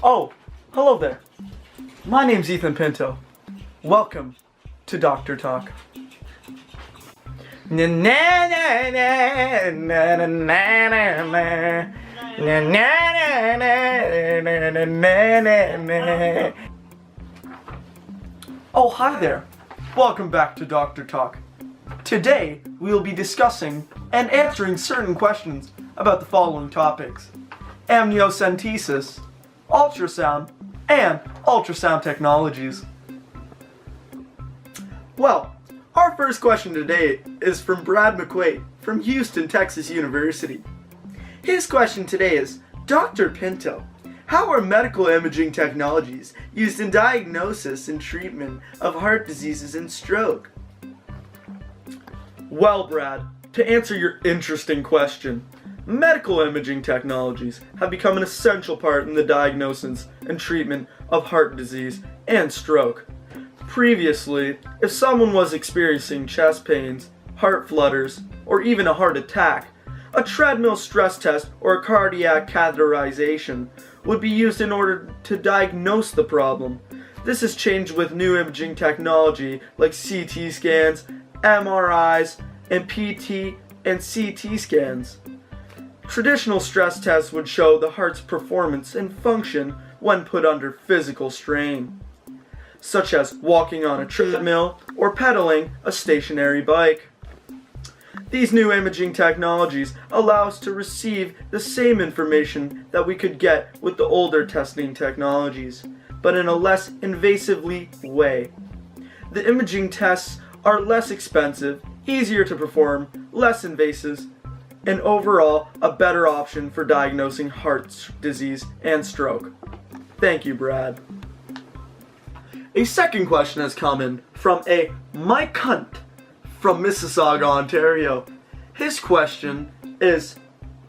Oh, hello there. My name's Ethan Pinto. Welcome to Doctor Talk. Na na na na na na na na. Na na na na na na na. Oh, hi there. Welcome back to Doctor Talk. Today, we will be discussing and answering certain questions about the following topics: amniocentesis, ultrasound, and ultrasound technologies. Well, our first question today is from Brad McQuaid from Houston, Texas University. His question today is, Dr. Pinto, how are medical imaging technologies used in diagnosis and treatment of heart diseases and stroke? Well, Brad, to answer your interesting question, medical imaging technologies have become an essential part in the diagnosis and treatment of heart disease and stroke. Previously, if someone was experiencing chest pains, heart flutters, or even a heart attack, a treadmill stress test or a cardiac catheterization would be used in order to diagnose the problem. This has changed with new imaging technology like CT scans, MRIs, and PT and CT scans. Traditional stress tests would show the heart's performance and function when put under physical strain, such as walking on a treadmill or pedaling a stationary bike. These new imaging technologies allow us to receive the same information that we could get with the older testing technologies, but in a less invasively way. The imaging tests are less expensive, easier to perform, less invasive, and overall a better option for diagnosing heart disease and stroke. Thank you, Brad. A second question has come in from a Mike Hunt from Mississauga, Ontario. His question is,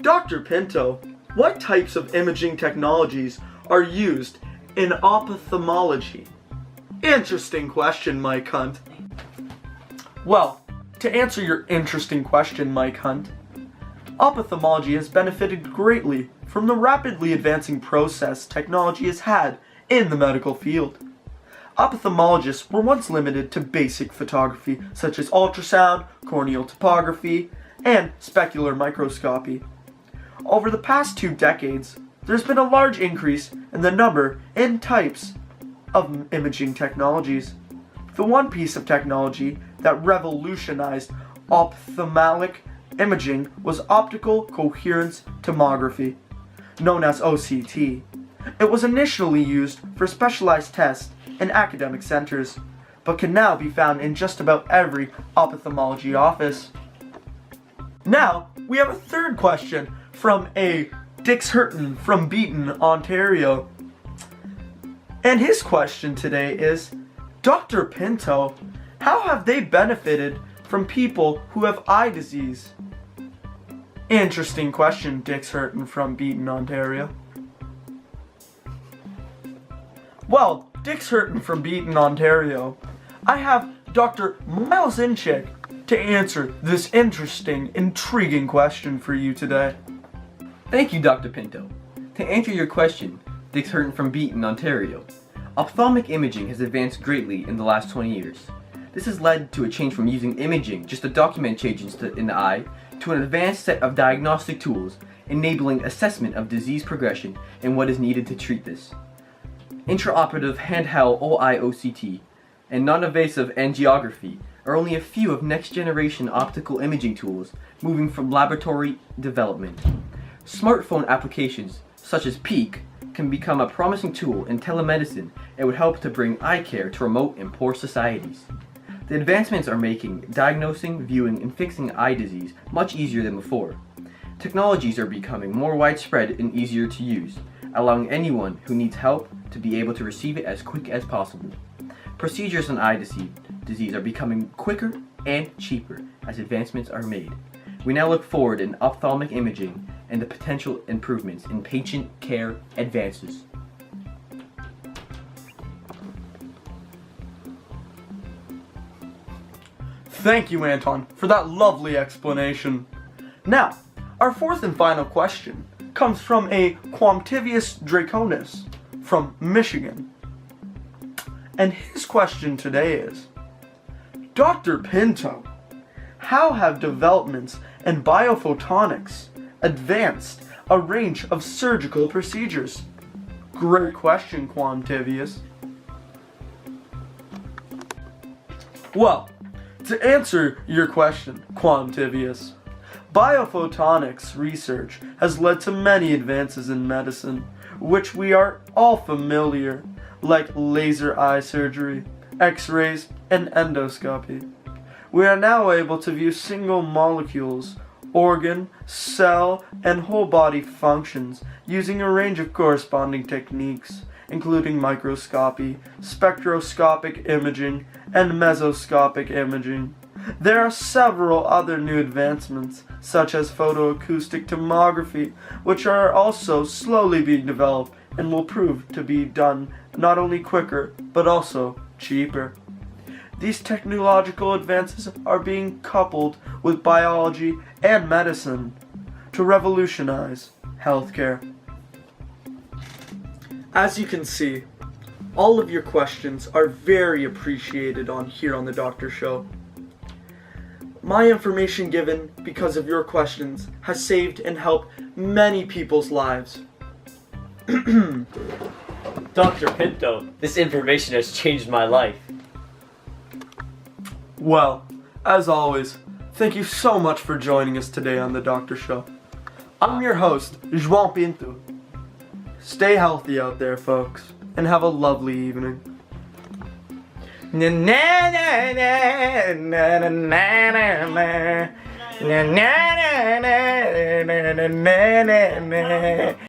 Dr. Pinto, what types of imaging technologies are used in ophthalmology? Interesting question, Mike Hunt. Well, to answer your interesting question, Mike Hunt, ophthalmology has benefited greatly from the rapidly advancing process technology has had in the medical field. Ophthalmologists were once limited to basic photography such as ultrasound, corneal topography, and specular microscopy. Over the past 2 decades, there's been a large increase in the number and types of imaging technologies. The one piece of technology that revolutionized ophthalmic imaging was optical coherence tomography, known as OCT. It was initially used for specialized tests in academic centers, but can now be found in just about every ophthalmology office. Now, we have a third question from a Dix Hurton from Beaton, Ontario. And his question today is, Dr. Pinto, how have they benefited from people who have eye disease? Interesting question, Dix Hurton from Beaton, Ontario. Well, Dix Hurton from Beaton, Ontario, I have Dr. Miles Inchick to answer this interesting, intriguing question for you today. Thank you, Dr. Pinto. To answer your question, Dix Hurton from Beaton, Ontario, ophthalmic imaging has advanced greatly in the last 20 years. This has led to a change from using imaging just to document changes in the eye to an advanced set of diagnostic tools enabling assessment of disease progression and what is needed to treat this. Intraoperative handheld OI-OCT and non-invasive angiography are only a few of next-generation optical imaging tools moving from laboratory development. Smartphone applications such as PEEK can become a promising tool in telemedicine and would help to bring eye care to remote and poor societies. The advancements are making diagnosing, viewing, and fixing eye disease much easier than before. Technologies are becoming more widespread and easier to use, allowing anyone who needs help to be able to receive it as quick as possible. Procedures on eye disease are becoming quicker and cheaper as advancements are made. We now look forward in ophthalmic imaging and the potential improvements in patient care advances. Thank you, Anton, for that lovely explanation. Now, our fourth and final question comes from a Quamtivius Draconis from Michigan. And his question today is, Dr. Pinto, how have developments in biophotonics advanced a range of surgical procedures? Great question, Quamtivius. Well, to answer your question, Quamtivius, biophotonics research has led to many advances in medicine, which we are all familiar, like laser eye surgery, x-rays, and endoscopy. We are now able to view single molecules, organ, cell, and whole body functions using a range of corresponding techniques, including microscopy, spectroscopic imaging, and mesoscopic imaging. There are several other new advancements, such as photoacoustic tomography, which are also slowly being developed and will prove to be done not only quicker, but also cheaper. These technological advances are being coupled with biology and medicine to revolutionize healthcare. As you can see, all of your questions are very appreciated here on the Doctor Show. My information given because of your questions has saved and helped many people's lives. Dr. Pinto, this information has changed my life. Well, as always, thank you so much for joining us today on the Doctor Show. I'm your host, João Pinto. Stay healthy out there, folks, and have a lovely evening. Na na na na na na na na na na na na na na na na.